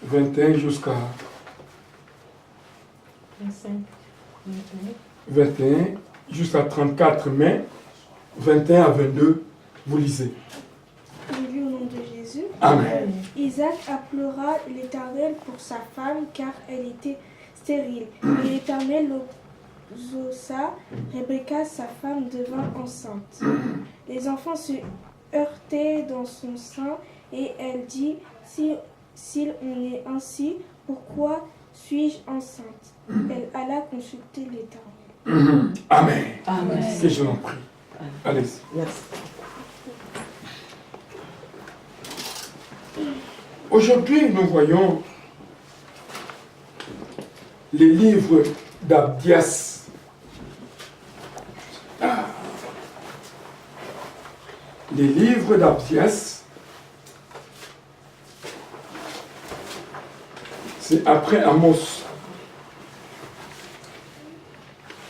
21 jusqu'à 21 jusqu'à 34, mais 21 à 22, vous lisez. Je lis au nom de Jésus. Amen. Isaac implora l'Éternel pour sa femme car elle était stérile. Et l'Éternel l'exauça. Rebecca, sa femme, devint enceinte. Les enfants se heurtaient dans son sein et elle dit, s'il en est ainsi, pourquoi suis-je enceinte? Elle alla consulter l'Éternel. Amen. Amen. Que je l'en prie. Allez-y. Merci. Aujourd'hui, nous voyons les livres d'Abdias. Les livres d'Abdias, c'est après Amos.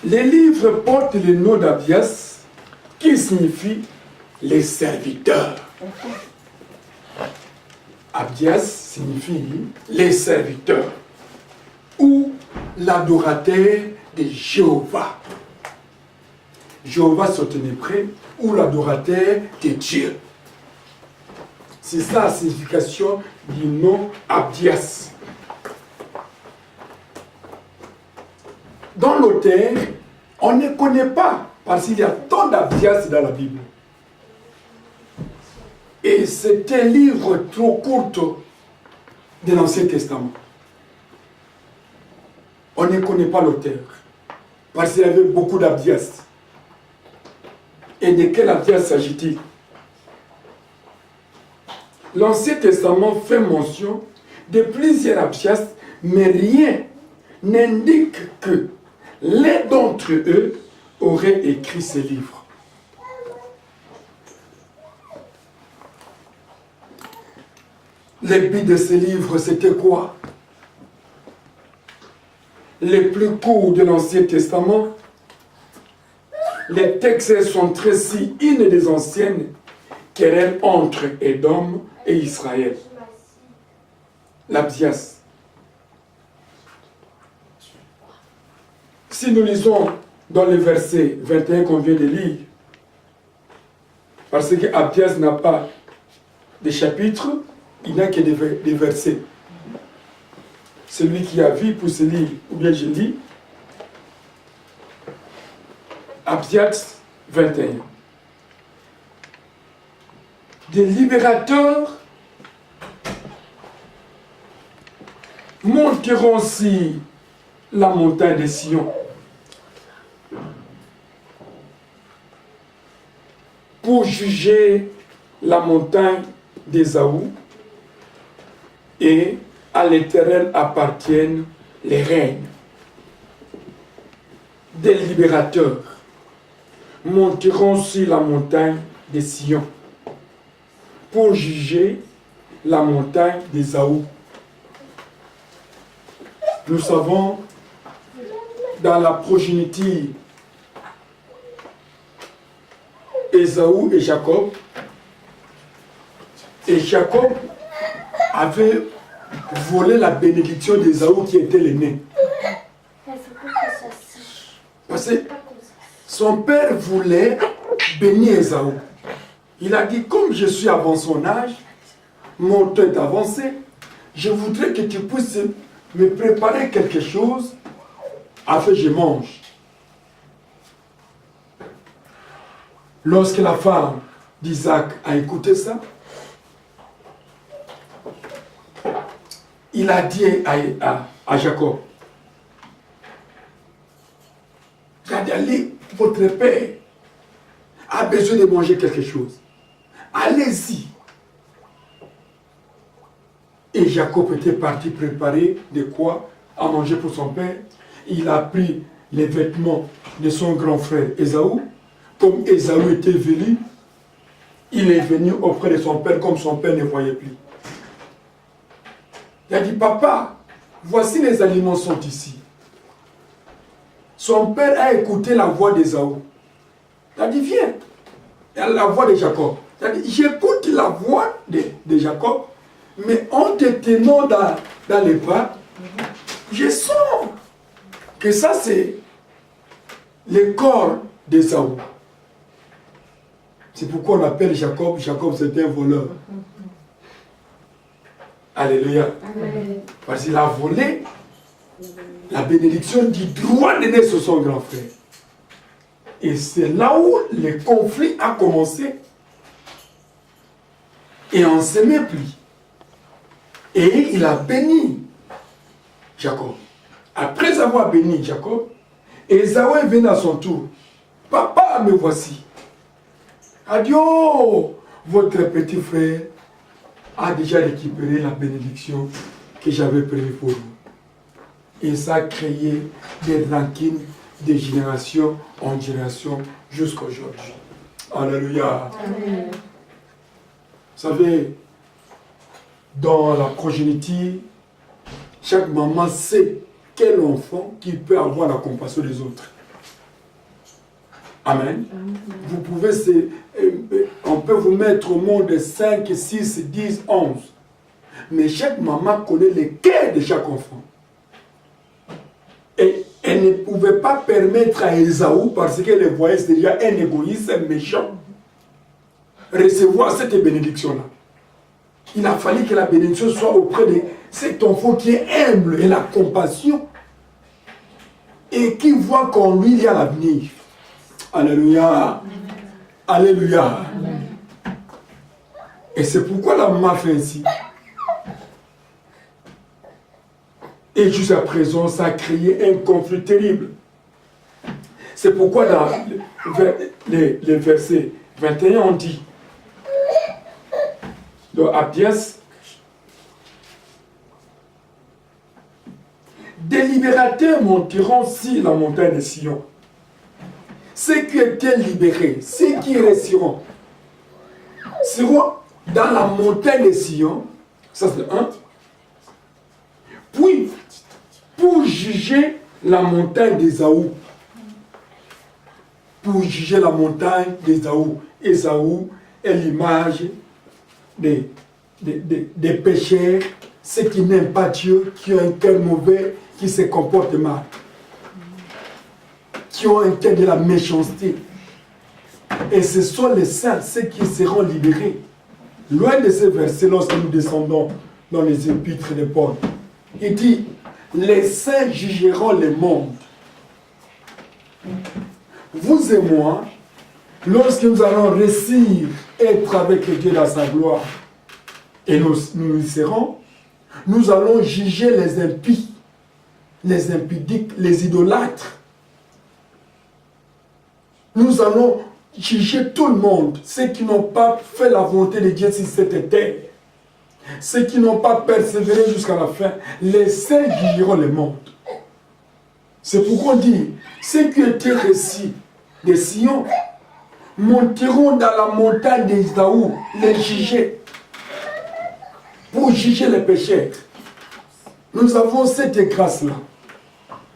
Les livres portent le nom d'Abdias, qui signifie les serviteurs. Abdias signifie les serviteurs ou l'adorateur de Jéhovah. Jéhovah se tenait prêt ou l'adorateur de Dieu. C'est ça la signification du nom Abdias. Dans l'auteur, on ne connaît pas, parce qu'il y a tant d'Abdias dans la Bible. Et c'est un livre trop court de l'Ancien Testament. On ne connaît pas l'auteur, parce qu'il y avait beaucoup d'Abdias. Et de quel Abdias s'agit-il? L'Ancien Testament fait mention de plusieurs Abdias, mais rien n'indique que l'un d'entre eux aurait écrit ce livre. Le but de ce livre, c'était quoi? Les plus courts de l'Ancien Testament, les textes sont tracés une des anciennes querelles entre Édom et Israël. L'Abdias. Si nous lisons dans le verset 21 qu'on vient de lire, parce que Abdias n'a pas de chapitre, il n'a que des versets. Celui qui a vu pour se lire, ou bien je lis, Abdias 21. Des libérateurs monteront sur la montagne de Sion pour juger la montagne d'Ésaü, et à l'Éternel appartiennent les règnes. Des libérateurs monteront sur la montagne de Sion pour juger la montagne d'Ésaü. Nous savons, dans la progéniture, Ésaü et Jacob avait volé la bénédiction d'Ésaü qui était l'aîné. Parce que son père voulait bénir Ésaü. Il a dit, comme je suis avant son âge, mon temps est avancé, je voudrais que tu puisses me préparer quelque chose afin que je mange. Lorsque la femme d'Isaac a écouté ça, il a dit à Jacob, allez, votre père a besoin de manger quelque chose. Allez-y. Et Jacob était parti préparer de quoi à manger pour son père. Il a pris les vêtements de son grand frère Ésaü. Comme Ésaü était venu, il est venu auprès de son père comme son père ne voyait plus. Il a dit, papa, voici les aliments sont ici. Son père a écouté la voix d'Ésaü. Il a dit, viens. Et la voix de Jacob. Il a dit, j'écoute la voix de Jacob, Mais en te tenant dans les bras, je sens que ça c'est le corps d'Ésaü. C'est pourquoi on appelle Jacob, Jacob c'était un voleur. Alléluia. Amen. Parce qu'il a volé la bénédiction du droit d'aîné sur son grand frère. Et c'est là où le conflit a commencé. Et on se mépris. Et il a béni Jacob. Après avoir béni Jacob, Ésaü est venu à son tour. Papa, me voici. Adieu, votre petit frère a déjà récupéré la bénédiction que j'avais prévue pour vous. Et ça a créé des rancines de génération en génération jusqu'à aujourd'hui. Alléluia. Amen. Vous savez, dans la progéniture, chaque maman sait quel enfant qui peut avoir la compassion des autres. Amen. Amen. Vous pouvez, on peut vous mettre au monde 5, 6, 10, 11. Mais chaque maman connaît le cœur de chaque enfant. Et elle ne pouvait pas permettre à Ésaü, parce qu'elle le voyait déjà un égoïste, un méchant, recevoir cette bénédiction-là. Il a fallu que la bénédiction soit auprès de cet enfant qui est humble et la compassion et qui voit qu'en lui il y a l'avenir. Alléluia. Alléluia. Et c'est pourquoi la maman fait ainsi. Et jusqu'à présent, ça a créé un conflit terrible. C'est pourquoi dans les versets 21, on dit, dans Abdias, des libérateurs monteront sur la montagne de Sion. Ceux qui étaient libérés, ceux qui resteront, seront dans la montagne de Sion. Ça c'est un. Puis, pour juger la montagne d'Ésaü. Pour juger la montagne d'Ésaü. Ésaü est l'image des pécheurs, ceux qui n'aiment pas Dieu, qui ont un cœur mauvais, qui se comportent mal. Qui ont un cœur de la méchanceté. Et ce sont les saints, ceux qui seront libérés. Loin de ces versets, lorsque nous descendons dans les épîtres de Paul, il dit, les saints jugeront le monde. Vous et moi, lorsque nous allons réussir être avec Dieu dans sa gloire, et nous y serons, nous allons juger les impies, les impudiques, les idolâtres. Nous allons juger tout le monde, ceux qui n'ont pas fait la volonté de Dieu sur cette terre. Ceux qui n'ont pas persévéré jusqu'à la fin, les saints jugeront le monde. C'est pourquoi on dit, ceux qui étaient récits de Sion monteront dans la montagne d'Ésaü, les juger, pour juger les pécheurs. Nous avons cette grâce-là.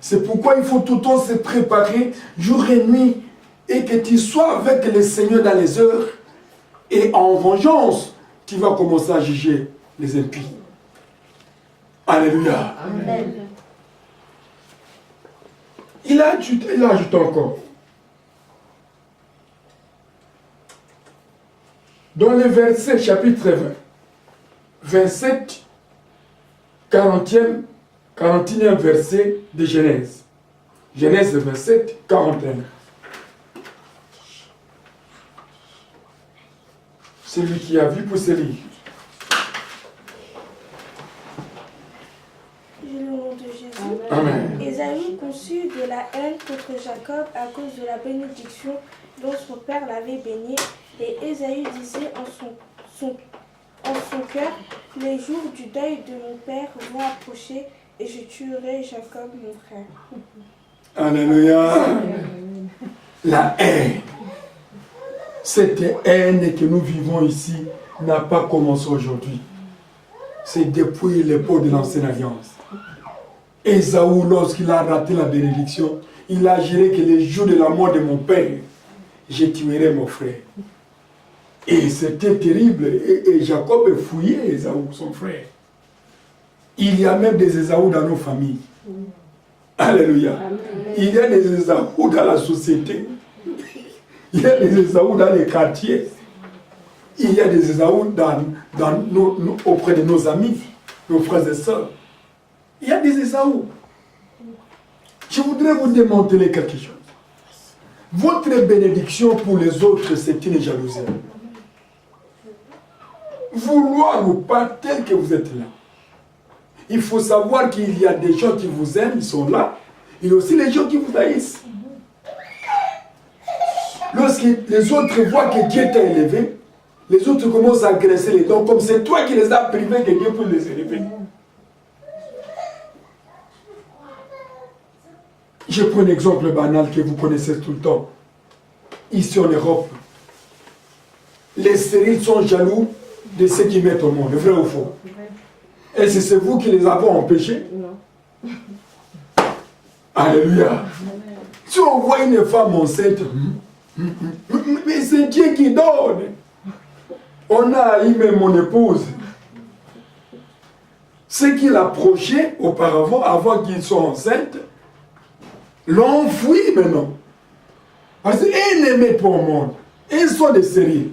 C'est pourquoi il faut tout le temps se préparer, jour et nuit, et que tu sois avec le Seigneur dans les heures, et en vengeance, tu vas commencer à juger les impies. Alléluia. Amen. Il a ajouté encore. Dans le verset chapitre 20, 27, 41e verset de Genèse. Genèse 27, 41. Celui qui a vu pour se lire. J'ai le nom de Jésus. Amen. Ésaü conçut de la haine contre Jacob à cause de la bénédiction dont son père l'avait béni. Et Ésaü disait en son cœur, les jours du deuil de mon père vont approcher et je tuerai Jacob mon frère. Alléluia. La haine. Cette haine que nous vivons ici n'a pas commencé aujourd'hui. C'est depuis l'époque de l'ancienne alliance. Ésaü, lorsqu'il a raté la bénédiction, il a juré que les jours de la mort de mon père, je tuerai mon frère. Et c'était terrible. Et Jacob fouillait Ésaü, son frère. Il y a même des Ésaü dans nos familles. Alléluia. Amen. Il y a des Ésaü dans la société. Il y a des Ésaü dans les quartiers. Il y a des Ésaü auprès de nos amis, nos frères et sœurs. Il y a des Ésaü. Je voudrais vous démontrer quelque chose. Votre bénédiction pour les autres, c'est une jalousie. Vouloir ou pas tel que vous êtes là. Il faut savoir qu'il y a des gens qui vous aiment, ils sont là. Il y a aussi les gens qui vous haïssent. Lorsque les autres voient que Dieu t'a élevé, les autres commencent à graisser les dents, comme c'est toi qui les as privés que Dieu peut les élever. Je prends un exemple banal que vous connaissez tout le temps. Ici en Europe, les stériles sont jaloux de ceux qui mettent au monde, vrai ou faux? Et c'est vous qui les avez empêchés? Non. Alléluia. Si on voit une femme enceinte, mais c'est Dieu qui donne. On a haï même mon épouse. Ceux qui l'approchaient auparavant, avant qu'ils soient enceintes, l'ont enfoui maintenant. Parce qu'ils ne mettent pas au monde. Ils sont des stériles.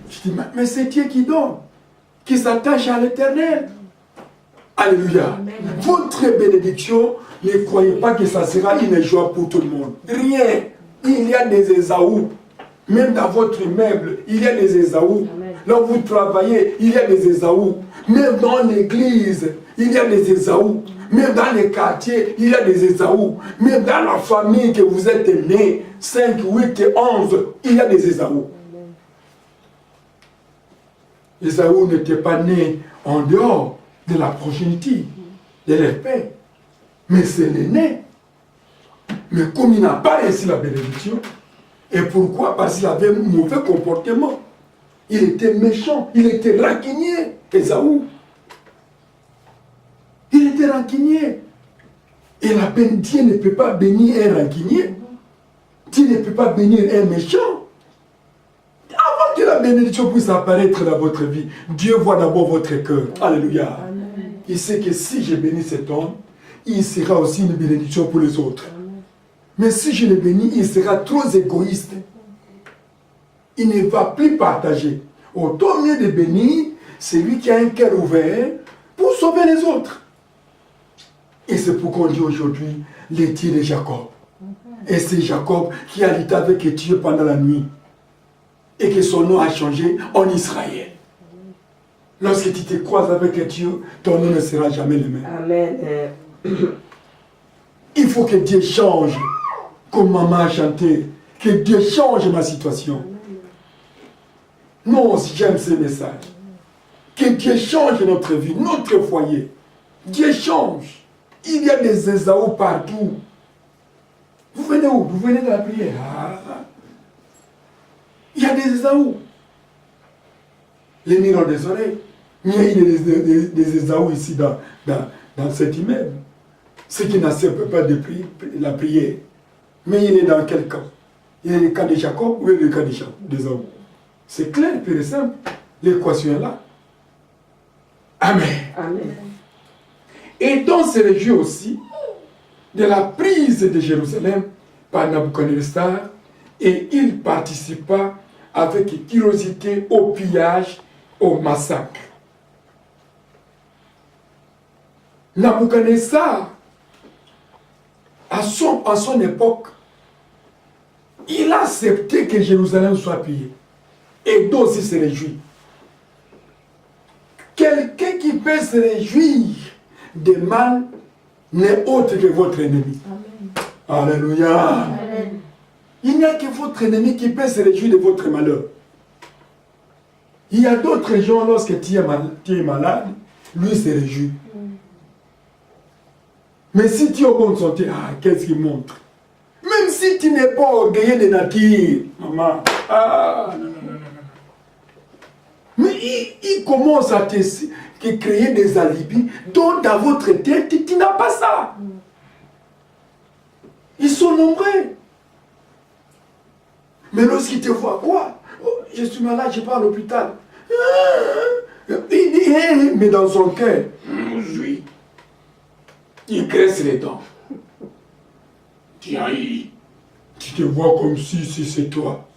Je dis, mais c'est Dieu qui donne, qui s'attache à l'Éternel. Alléluia. Amen. Votre bénédiction, ne croyez pas que ça sera une joie pour tout le monde. Rien. Il y a des Ésaü. Même dans votre immeuble, il y a des Ésaü. Là où vous travaillez, il y a des Ésaü. Même dans l'église, il y a des Ésaü. Même dans les quartiers, il y a des Ésaü. Même dans la famille que vous êtes nés, 5, 8 et 11, il y a des Ésaü. Ésaü n'était pas né en dehors de la progéniture de leur père. Mais c'est l'aîné. Mais comme il n'a pas reçu la bénédiction, et pourquoi? Parce qu'il avait un mauvais comportement. Il était méchant, il était rancunier, Ésaü. Il était rancunier. Et la peine, Dieu ne peut pas bénir un rancunier. Dieu ne peut pas bénir un méchant. Avant que la bénédiction puisse apparaître dans votre vie, Dieu voit d'abord votre cœur. Alléluia. Amen. Il sait que si je bénis cet homme, il sera aussi une bénédiction pour les autres. Amen. Mais si je le bénis, il sera trop égoïste. Il ne va plus partager. Autant mieux de bénir celui qui a un cœur ouvert pour sauver les autres. Et c'est pourquoi on dit aujourd'hui les Dieu de Jacob. Et c'est Jacob qui a lutté avec Dieu pendant la nuit. Et que son nom a changé en Israël. Lorsque tu te croises avec Dieu, ton nom ne sera jamais le même. Amen. Il faut que Dieu change, comme maman a chanté, que Dieu change ma situation. Non, j'aime ce message. Que Dieu change notre vie, notre foyer. Dieu change. Il y a des Ésaü partout. Vous venez où? Vous venez de la prière. Il y a des Ésaü. Les miroirs des oreilles. Il y a des Ésaü ici dans cet immeuble. Ce qui n'accepte pas de la prière. Mais il est dans quel camp? Il est le camp de Jacob ou le camp d'Ésaü? C'est clair, pur et simple. L'équation est là. Amen. Amen. Et donc se réjouit aussi de la prise de Jérusalem par Nabuchodonosor, et il participa avec curiosité au pillage, au massacre. Nabuchodonosor, à son époque, il a accepté que Jérusalem soit pillée. Et donc il se réjouit. Quelqu'un qui peut se réjouir de mal n'est autre que votre ennemi. Amen. Alléluia. Amen. Il n'y a que votre ennemi qui peut se réjouir de votre malheur. Il y a d'autres gens, lorsque tu es malade, lui se réjouit. Mais si tu es en bonne santé, qu'est-ce qu'il montre? Même si tu n'es pas orgueilleux de nature, maman, non. Mais il commence à te créer des alibis dont dans votre tête, tu n'as pas ça. Ils sont nombreux. Mais lorsqu'ils te voient quoi? Oh, je suis malade, je pars à l'hôpital. Mais dans son cœur, oui. Il graisse les dents. Tiens, tu te vois comme si c'est toi.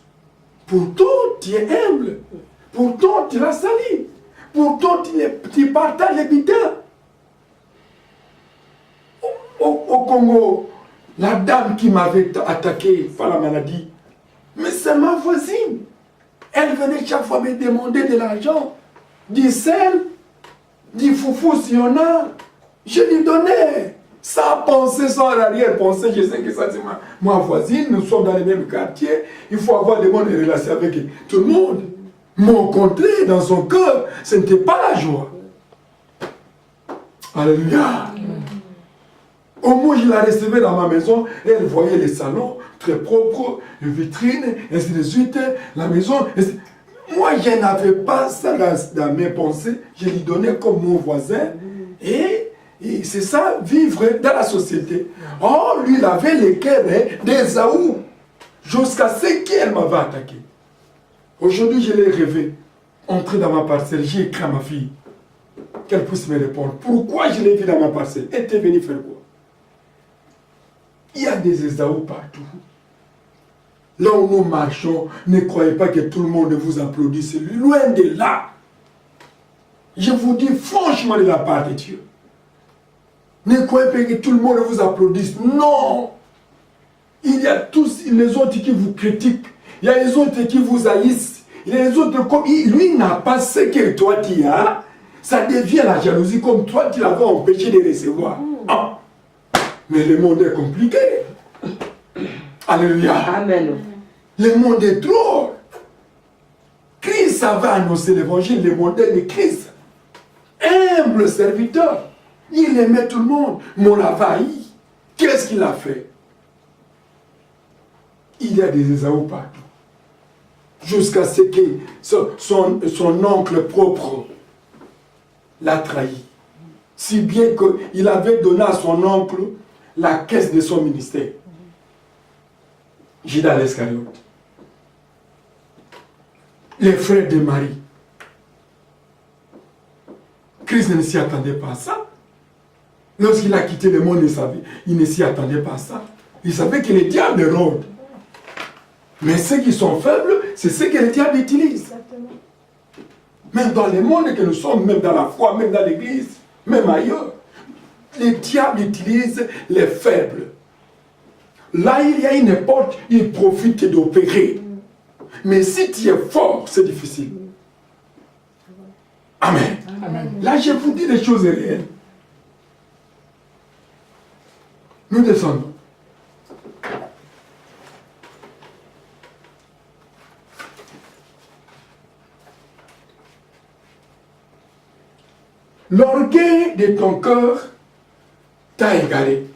Pourtant, tu es humble. Pourtant, tu l'as sali. Pourtant, tu partages les bitins. Au Congo, la dame qui m'avait attaqué par la maladie, mais c'est ma voisine. Elle venait chaque fois me demander de l'argent, du sel, du foufou si on a. Je lui donnais. Sans penser, sans arrière-pensée, je sais que ça c'est ma voisine, nous sommes dans les mêmes quartiers, il faut avoir des bonnes relations avec tout le monde. Mais au contraire, dans son cœur, ce n'était pas la joie. Alléluia. Au moins, je la recevais dans ma maison, et elle voyait les salons très propres, les vitrines, ainsi de suite, la maison. Moi, je n'avais pas ça dans mes pensées, je lui donnais comme mon voisin, et c'est ça, vivre dans la société. Oh, lui, il avait les cœurs d'Ésaü, jusqu'à ce qu'elle m'avait attaqué. Aujourd'hui, je l'ai rêvé, entrer dans ma parcelle, j'ai écrit à ma fille, qu'elle puisse me répondre. Pourquoi je l'ai vu dans ma parcelle? Elle était venue faire quoi? Il y a des Ésaü partout. Là où nous marchons, ne croyez pas que tout le monde vous applaudisse. Loin de là. Je vous dis franchement de la part de Dieu. Ne croyez pas que tout le monde vous applaudisse. Non. Il y a tous les autres qui vous critiquent. Il y a les autres qui vous haïssent. Il y a les autres comme... Lui n'a pas ce que toi tu as. Ça devient la jalousie comme toi tu l'avais empêché de recevoir. Ah. Mais le monde est compliqué. Alléluia. Amen. Le monde est drôle. Christ avait annoncé l'évangile, le modèle de Christ. Humble serviteur. Il aimait tout le monde. Mais on l'a haï. Qu'est-ce qu'il a fait? Il y a des Ésaü partout. Jusqu'à ce que son oncle propre l'a trahi. Si bien qu'il avait donné à son oncle la caisse de son ministère. Judas l'Iscariote. Les frères de Marie. Christ ne s'y attendait pas à ça. Lorsqu'il a quitté le monde, il ne s'y attendait pas à ça. Il savait que le diable rôde. Mais ceux qui sont faibles, c'est ceux que le diable utilise. Exactement. Même dans le monde que nous sommes, même dans la foi, même dans l'église, même ailleurs, le diable utilise les faibles. Là, il y a une porte, il profite d'opérer. Mais si tu es fort, c'est difficile. Amen. Amen. Là, je vous dis des choses réelles. Nous descendons. L'orgueil de ton cœur t'a égaré.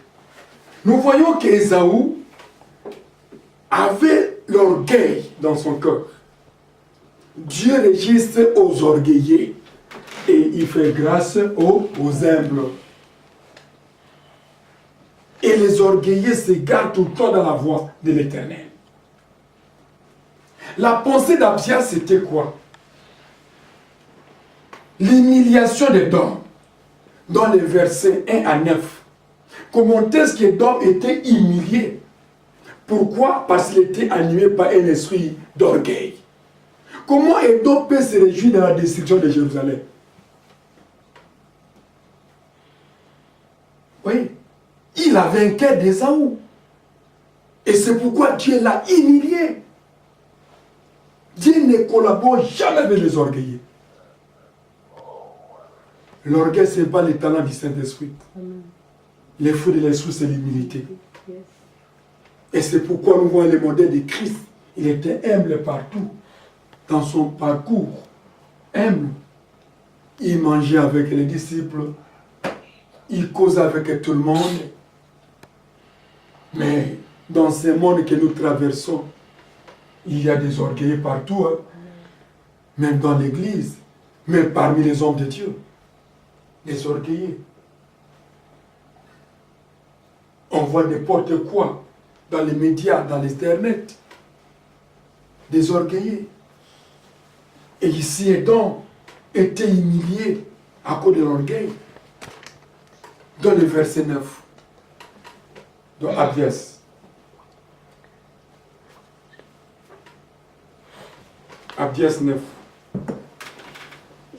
Nous voyons qu'Ésaü avait l'orgueil dans son cœur. Dieu résiste aux orgueillés et il fait grâce aux humbles. Et les orgueillés s'égarent tout le temps dans la voie de l'Éternel. La pensée d'Abia, c'était quoi? L'humiliation des dômes, dans les versets 1 à 9. Comment est-ce que Dom était humilié? Pourquoi? Parce qu'il était animé par un esprit d'orgueil. Comment Édom peut se réjouir de la destruction de Jérusalem? Oui, il avait un cœur d'Ésaü. Et c'est pourquoi Dieu l'a humilié. Dieu ne collabore jamais avec les orgueillés. L'orgueil, ce n'est pas le talent du Saint-Esprit. Les fruits de l'esprit, c'est l'humilité. Et c'est pourquoi nous voyons le modèle de Christ. Il était humble partout. Dans son parcours, humble. Il mangeait avec les disciples. Il causait avec tout le monde. Mais dans ce monde que nous traversons, il y a des orgueillés partout. Hein. Même dans l'église. Même parmi les hommes de Dieu. Des orgueillés. On voit n'importe quoi dans les médias, dans l'internet. Des orgueillés. Et ici, Adam était humilié à cause de l'orgueil. Dans le verset 9, dans Abdias. Abdias 9. De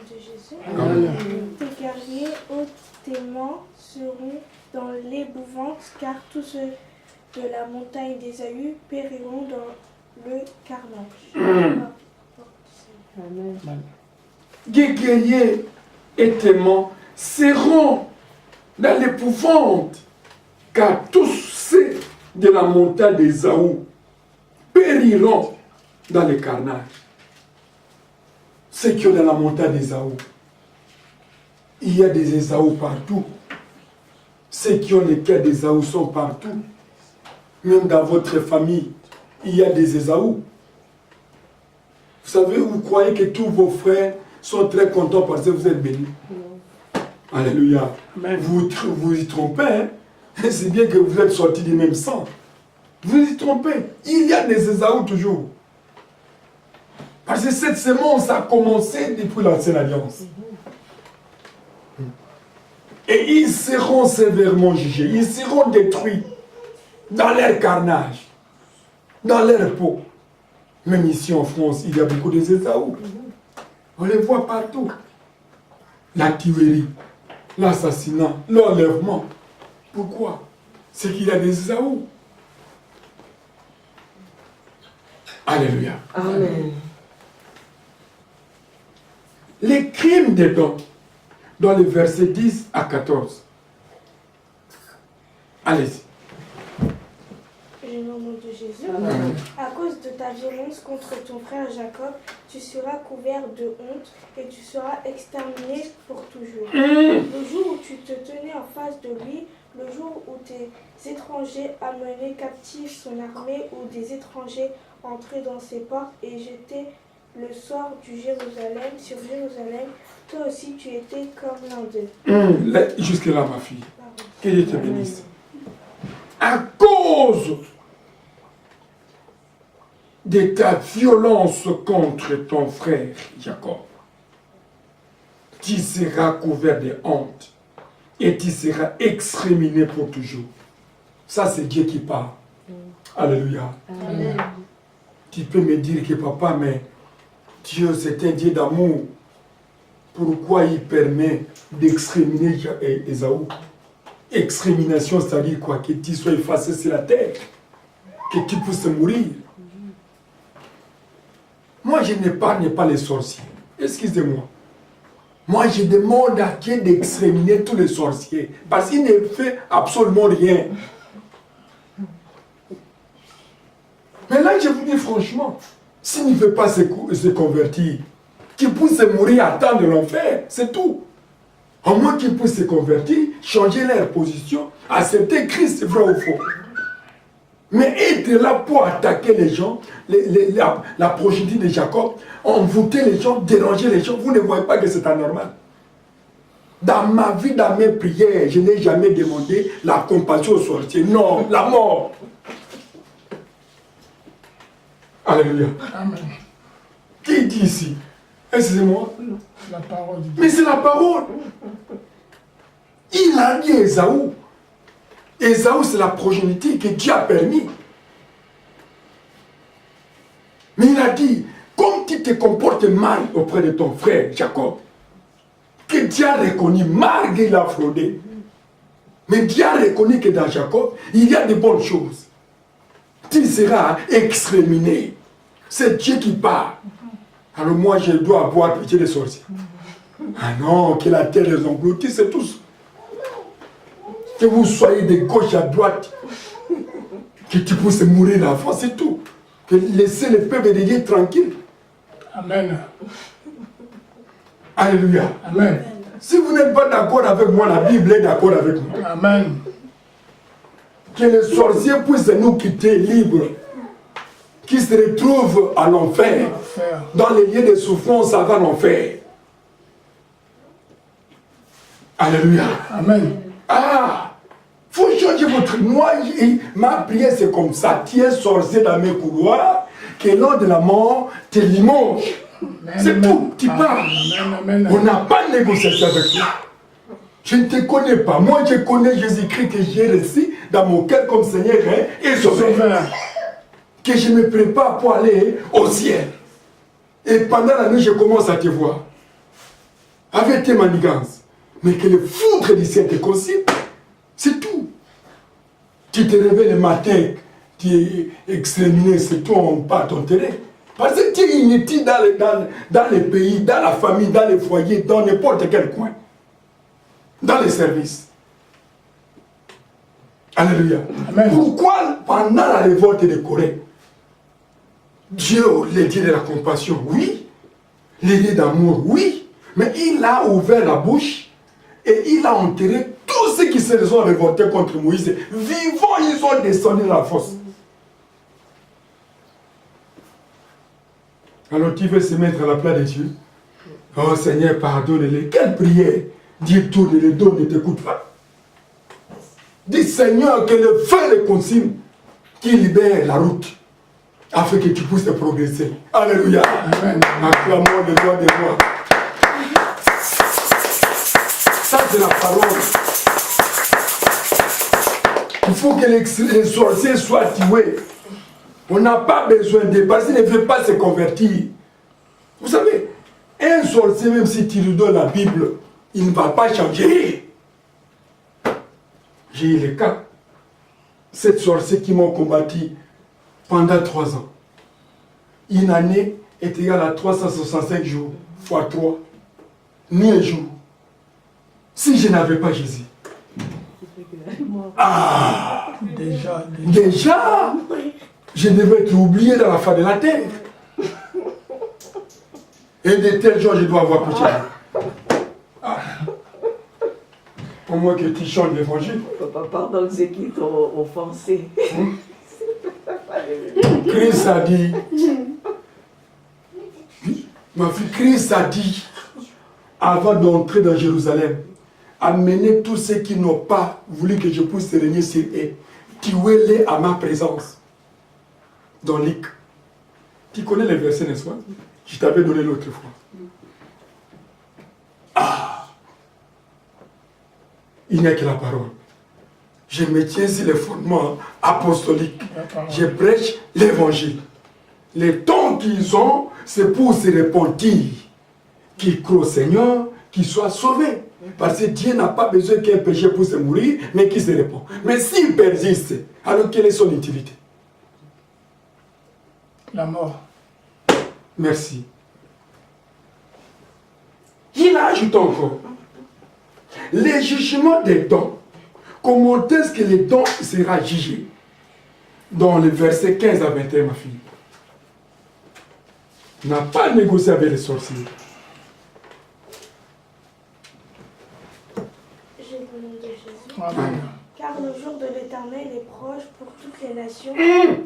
Jésus. Amen. Tes guerriers hautement seront dans l'épouvante, car tous ceux de la montagne d'Ésaü périront dans le carnage. Les guerriers et témoins seront dans l'épouvante, car tous ceux de la montagne d'Ésaü périront dans le carnage. Ceux qui sont dans la montagne d'Ésaü, il y a des Ésaü partout. Ceux qui ont les cœurs d'Ésaü sont partout. Même dans votre famille, il y a des Ésaü. Vous savez, vous croyez que tous vos frères sont très contents parce que vous êtes bénis. Alléluia. Vous vous y trompez. Hein? C'est bien que vous êtes sortis du même sang. Vous y trompez. Il y a des Ésaü toujours. Parce que cette semence a commencé depuis l'ancienne alliance. Et ils seront sévèrement jugés. Ils seront détruits dans leur carnage, dans leur peau. Même ici en France, il y a beaucoup de Ésaü. On les voit partout. La tuerie, l'assassinat, l'enlèvement. Pourquoi? C'est qu'il y a des Ésaü. Alléluia. Amen. Les crimes d'Édom, dans les versets 10 à 14. Allez-y. Au nom de Jésus. Amen. À cause de ta violence contre ton frère Jacob, tu seras couvert de honte et tu seras exterminé pour toujours. Le jour où tu te tenais en face de lui, le jour où tes étrangers amenaient captifs son armée, ou des étrangers entraient dans ses portes et jetaient le sort du Jérusalem sur Jérusalem, toi aussi tu étais comme l'un d'eux. Jusque-là, ma fille. Que Dieu te bénisse. À cause de ta violence contre ton frère Jacob, tu seras couvert de honte et tu seras exterminé pour toujours. Ça, c'est Dieu qui parle. Alléluia. Amen. Tu peux me dire que papa, mais Dieu, c'est un Dieu d'amour. Pourquoi il permet d'exterminer Ésaü? Extermination, c'est-à-dire quoi? Que tu sois effacé sur la terre, que tu puisses mourir. Moi, je n'épargne pas les sorciers. Excusez-moi. Moi, je demande à Dieu d'exterminer tous les sorciers, parce qu'il ne fait absolument rien. Mais là, je vous dis franchement, s'il ne veut pas se convertir, qu'il puisse mourir à temps de l'enfer, c'est tout. Au moins qu'ils puissent se convertir, changer leur position, accepter Christ, vrai ou faux. Mais être là pour attaquer les gens, la progénie de Jacob, envoûter les gens, déranger les gens, vous ne voyez pas que c'est anormal. Dans ma vie, dans mes prières, je n'ai jamais demandé la compassion aux sorciers. Non, la mort. Alléluia. Amen. Qui dit ici? Excusez-moi. La parole de Dieu. Mais c'est la parole. Il a dit Ésaü. Ésaü, c'est la progéniture que Dieu a permis. Mais il a dit, comme tu te comportes mal auprès de ton frère Jacob, que Dieu a reconnu, malgré il a fraudé, mais Dieu a reconnu que dans Jacob, il y a de bonnes choses. Tu seras exterminé. C'est Dieu qui parle. Alors moi, je dois avoir pitié des sorciers. Ah non, que la terre les engloutisse, c'est tous. Que vous soyez de gauche à droite, que tu puisses mourir d'enfant, c'est tout. Que laissez le peuple de Dieu tranquille. Amen. Alléluia. Amen. Si vous n'êtes pas d'accord avec moi, la Bible est d'accord avec moi. Amen. Que les sorciers puissent nous quitter libres. Qui se retrouvent à l'enfer. Dans les lieux de souffrance avant l'enfer. Alléluia. Amen. Ah, faut changer votre... Moi, ma prière c'est comme ça. Tu es sorcier dans mes couloirs, que l'heure de la mort te limoge. C'est tout, tu parles. On n'a pas de négociation avec toi. Je ne te connais pas. Moi, je connais Jésus-Christ que j'ai reçu dans mon cœur comme Seigneur et Sauveur. Que je me prépare pour aller au ciel. Et pendant la nuit, je commence à te voir. Avec tes manigances. Mais que le foudre du ciel te consume. C'est tout. Tu te réveilles le matin, tu es exterminé, c'est toi, on part ton terrain. Parce que tu es inutile dans les pays, dans la famille, dans les foyers, dans n'importe quel coin. Dans les services. Alléluia. Amen. Pourquoi pendant la révolte de Corée, Dieu, le Dieu de la compassion, oui. Le Dieu d'amour, oui. Mais il a ouvert la bouche et il a enterré tous ceux qui se sont révoltés contre Moïse. Vivants, ils ont descendu dans la fosse. Alors tu veux se mettre à la place de Dieu. Oh Seigneur, pardonne-les. Quelle prière. Dieu tourne les dos, ne t'écoute pas. Dis Seigneur que le feu les consume, qui libère la route, afin que tu puisses progresser. Alléluia. Amen. Acclamons le doigt de moi. Ça c'est la parole. Il faut que les sorciers soient tués. On n'a pas besoin de... Parce qu'il ne veut pas se convertir. Vous savez, un sorcier, même si tu lui donnes la Bible, il ne va pas changer. J'ai eu le cas. Cette sorcière qui m'ont combattu pendant 3 ans. Une année est égale à 365 jours, fois 3. Ni un jour. Si je n'avais pas Jésus. Ah! Déjà, je devais être oublié dans la fin de la terre. Et de tels jours, je dois avoir pitié. Pour moi que tu chantes l'évangile. Papa, pardonne ceux qui t'ont offensé. Christ a dit, ma fille, Christ a dit, avant d'entrer dans Jérusalem, amenez tous ceux qui n'ont pas voulu que je puisse régner sur eux, tuez-les à ma présence. Dans Luc. Tu connais les versets, n'est-ce pas? Je t'avais donné l'autre fois. Ah! Il n'y a que la parole. Je me tiens sur les fondements apostoliques. Je prêche l'évangile. Les temps qu'ils ont, c'est pour se repentir. Qu'ils croient au Seigneur, qu'ils soient sauvés. Parce que Dieu n'a pas besoin qu'un péché puisse mourir, mais qu'il se répand. Mais s'il persiste, alors quelle est son utilité? La mort. Merci. Il ajoute encore. Les jugements des dons. Comment est-ce que les dons sera jugé? Dans le verset 15 à 21, ma fille. N'a pas négocié avec les sorciers. J'ai le nom de Jésus. Amen. Car le jour de l'Éternel est proche pour toutes les nations.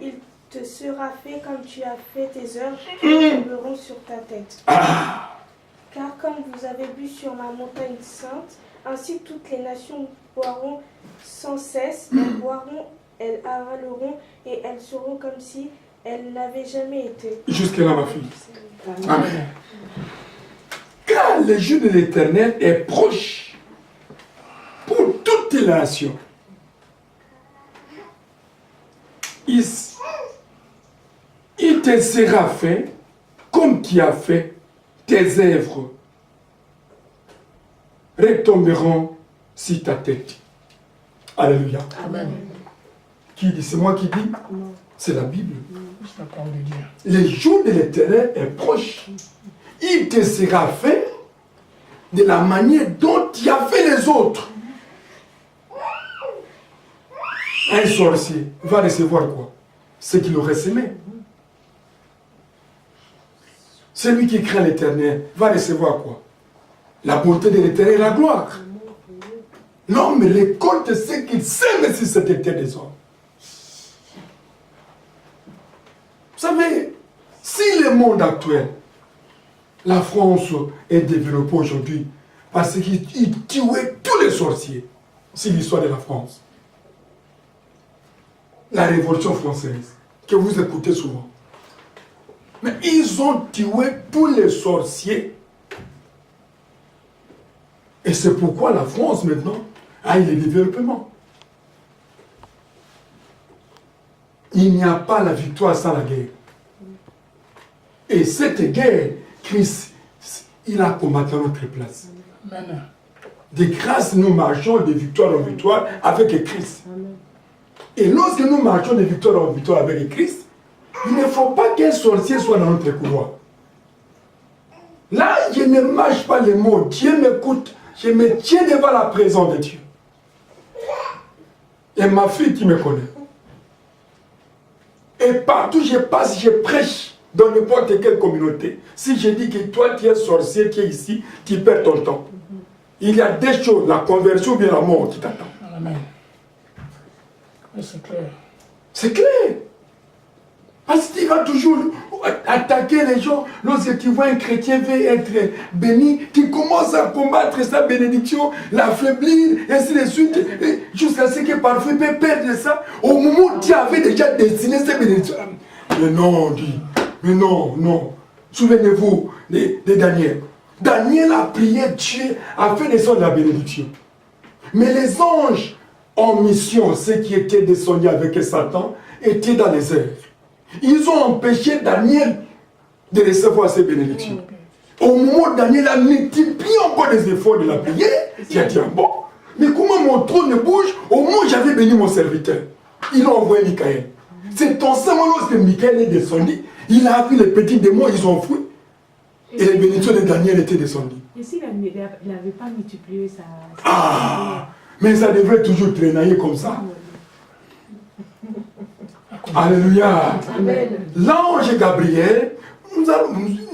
Il te sera fait comme tu as fait tes œuvres, qui tomberont sur ta tête. Car comme vous avez bu sur ma montagne sainte, ainsi toutes les nations boiront sans cesse, elles boiront, elles avaleront, et elles seront comme si elles n'avaient jamais été. Jusque-là, ma fille. Amen. Car le jour de l'Éternel est proche pour toutes les nations. Il te sera fait comme tu as fait, tes œuvres retomberont sur ta tête. Alléluia. Amen. Qui dit? C'est moi qui dis? C'est la Bible. C'est la parole de Dieu. Le jour de l'Éternel est proche. Il te sera fait de la manière dont tu as fait les autres. Un sorcier va recevoir quoi? Ce qu'il aurait semé. Celui qui craint l'Éternel va recevoir quoi? La bonté de l'Éternel et la gloire. L'homme récolte ce qu'il sème sur cette terre des hommes. Vous savez, si le monde actuel, la France est développée aujourd'hui parce qu'il tuait tous les sorciers, c'est l'histoire de la France. La Révolution française, que vous écoutez souvent. Mais ils ont tué tous les sorciers. Et c'est pourquoi la France maintenant a eu le développement. Il n'y a pas la victoire sans la guerre. Et cette guerre, Christ, il a combattu à notre place. Amen. De grâce, nous marchons de victoire en victoire avec Christ. Et lorsque nous marchons de victoire en victoire avec Christ, il ne faut pas qu'un sorcier soit dans notre couloir. Là, je ne marche pas les mots. Dieu m'écoute. Je me tiens devant la présence de Dieu. Et ma fille qui me connaît. Et partout où je passe, je prêche dans n'importe quelle communauté. Si je dis que toi, tu es sorcier, tu es ici, tu perds ton temps. Il y a des choses, la conversion ou bien la mort qui t'attend. Amen. Oui, c'est clair. C'est clair. Parce que tu vas toujours attaquer les gens. Lorsque tu vois un chrétien veut être béni, tu commences à combattre sa bénédiction, l'affaiblir, et ainsi de suite, jusqu'à ce que parfois il peut perdre ça. Au moment où tu avais déjà destiné cette bénédiction. Mais non, on dit. Mais non, non. Souvenez-vous de Daniel. Daniel a prié Dieu afin de descendre la bénédiction. Mais les anges en mission, ceux qui étaient descendus avec Satan, étaient dans les airs. Ils ont empêché Daniel de recevoir ces bénédictions. Au moment où Daniel a multiplié encore des efforts de la prière, il a dit, bon, mais comment mon trône bouge au moment où j'avais béni mon serviteur? Il a envoyé Michael. C'est en ce moment lorsque Michael est descendu, il a vu les petits démons, ils ont fui. Et les bénédictions de Daniel étaient descendues. Et s'il n'avait pas multiplié sa... Ah, mais ça devrait toujours traînailler comme ça. Alléluia. L'ange Gabriel,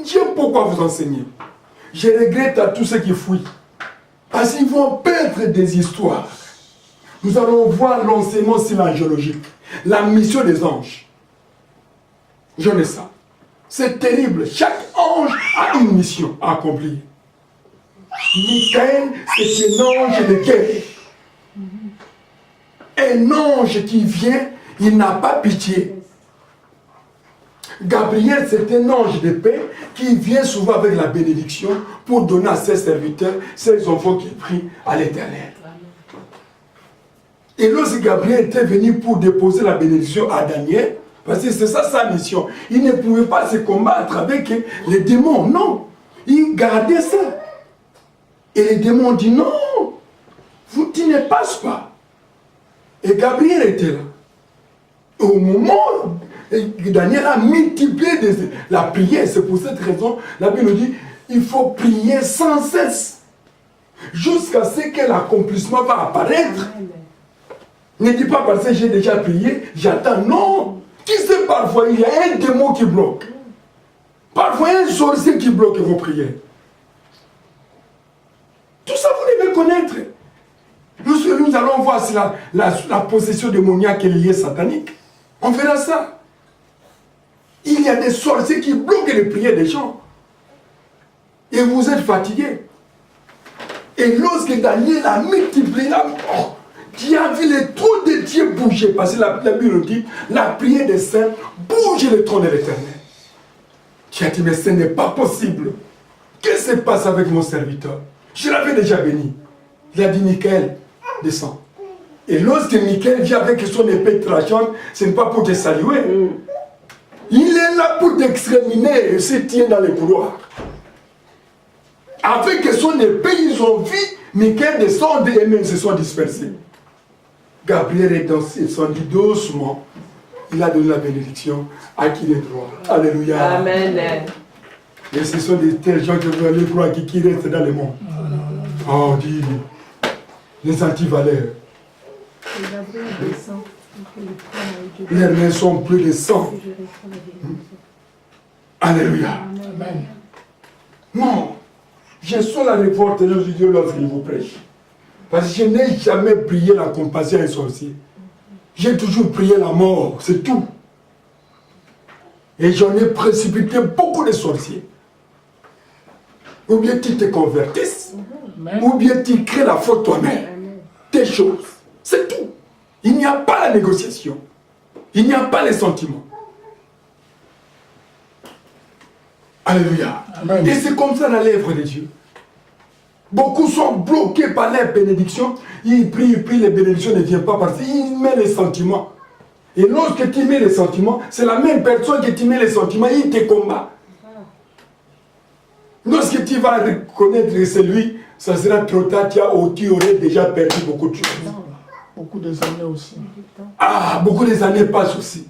Dieu, pourquoi vous enseigner? Je regrette à tous ceux qui fuient. Parce qu'ils vont perdre des histoires. Nous allons voir l'enseignement syllagiologique, la mission des anges. J'en ai ça. C'est terrible. Chaque ange a une mission à accomplir. Michael, c'est un ange de guerre. Un ange qui vient, il n'a pas pitié. Gabriel, c'est un ange de paix qui vient souvent avec la bénédiction pour donner à ses serviteurs, ses enfants qui prient à l'Éternel. Et lorsque Gabriel était venu pour déposer la bénédiction à Daniel, parce que c'est ça sa mission, il ne pouvait pas se combattre avec les démons, non. Il gardait ça. Et les démons disent non, tu ne passes pas. Et Gabriel était là. Au moment où Daniel a multiplié la prière, c'est pour cette raison, la Bible dit, il faut prier sans cesse. Jusqu'à ce que l'accomplissement va apparaître. Ne dis pas parce que j'ai déjà prié, j'attends. Non. Qui sait, parfois, il y a un démon qui bloque. Parfois, il y a un sorcier qui bloque vos prières. Tout ça, vous devez connaître. Nous allons voir si la possession démoniaque est liée satanique. On verra ça. Il y a des sorciers qui bloquent les prières des gens. Et vous êtes fatigués. Et lorsque Daniel a multiplié qui a vu les trônes de Dieu bouger, parce que la Bible dit, la prière des saints bouge le trône de l'Éternel. Tu as dit, mais ce n'est pas possible. Qu'est-ce qui se passe avec mon serviteur? Je l'avais déjà béni. Il a dit, Michael, descends. Et lorsque Michael vient avec son épée tranchante, ce n'est pas pour te saluer. Il est là pour t'exterminer et se tient dans les couloirs. Avec son épée, ils ont vu Michael descendre et même se sont dispersés. Gabriel est descendu doucement. Il a donné la bénédiction à qui il est droit. Alléluia. Amen. Et ce sont des tels gens que vous allez croire qui restent dans le monde. Oh, dis les antivaleurs. Leurs mains sont plus de sang. Alléluia. Amen. Non. Je sens la révolte de Dieu lorsqu'il vous prêche. Parce que je n'ai jamais prié la compassion à un sorcier. J'ai toujours prié la mort, c'est tout. Et j'en ai précipité beaucoup de sorciers. Ou bien tu te convertisses, ou bien tu crées la faute toi-même. Tes choses, c'est tout. Il n'y a pas la négociation. Il n'y a pas les sentiments. Alléluia. Amen. Et c'est comme ça dans l'œuvre de Dieu. Beaucoup sont bloqués par les bénédictions. Ils prient, les bénédictions ne viennent pas parce qu'ils mettent les sentiments. Et lorsque tu mets les sentiments, c'est la même personne que tu mets les sentiments, il te combat. Lorsque tu vas reconnaître que c'est lui, ça sera trop tard, tu aurais déjà perdu beaucoup de choses. Beaucoup des années aussi. Ah, beaucoup des années passent aussi.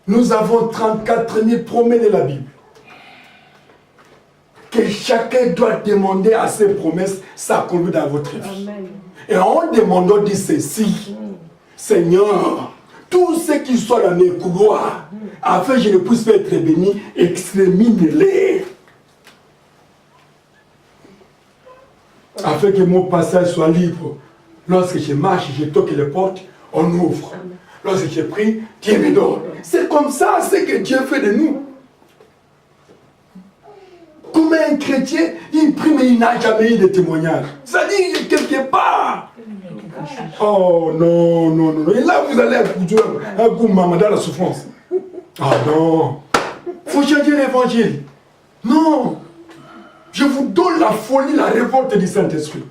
Nous avons 34 000 promesses de la Bible. Que chacun doit demander à ses promesses sa conduite dans votre vie. Amen. Et en demandant, dit ceci, Seigneur, tous ceux qui sont dans mes couloirs, afin que je ne puisse pas être béni, extermine-les. Afin que mon passage soit libre. Lorsque je marche, je toque les portes, on ouvre. Lorsque je prie, Dieu me donne. C'est comme ça, c'est que Dieu fait de nous. Comme un chrétien, il prie mais il n'a jamais eu de témoignage. Ça dit quelque part. Oh non, non, non. Et là, vous allez un coup maman dans la souffrance. Ah non. Il faut changer l'évangile. Non. Je vous donne la folie, la révolte du Saint-Esprit.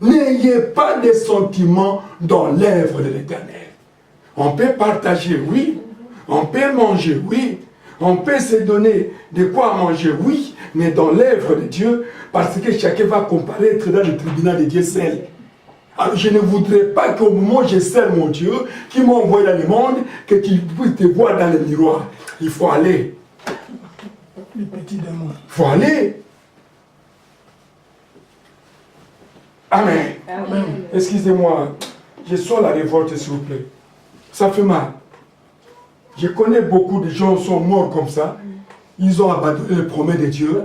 N'ayez pas de sentiments dans l'œuvre de l'Éternel. On peut partager, oui. On peut manger, oui. On peut se donner de quoi manger, oui. Mais dans l'œuvre de Dieu, parce que chacun va comparaître dans le tribunal de Dieu seul. Alors je ne voudrais pas qu'au moment où je sers mon Dieu, qui m'a envoyé dans le monde, que tu puisses te voir dans le miroir. Il faut aller. Les petits démons. Il faut aller. Amen. Amen. Excusez-moi, je sors la révolte s'il vous plaît. Ça fait mal. Je connais beaucoup de gens qui sont morts comme ça. Ils ont abandonné les promesses de Dieu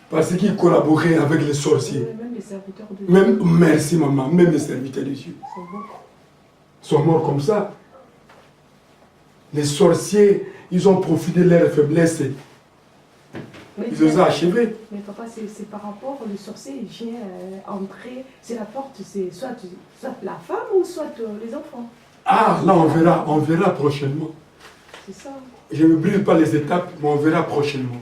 parce qu'ils collaboraient avec les sorciers. Même les serviteurs de Dieu. Même, merci maman, même les serviteurs de Dieu sont morts comme ça. Les sorciers, ils ont profité de leur faiblesse. Ils les ont achevés. Mais papa, c'est par rapport, le sorcier il vient entrer, c'est la porte, c'est soit la femme ou soit les enfants. Ah, là on verra prochainement. C'est ça. Je ne brûle pas les étapes, mais on verra prochainement.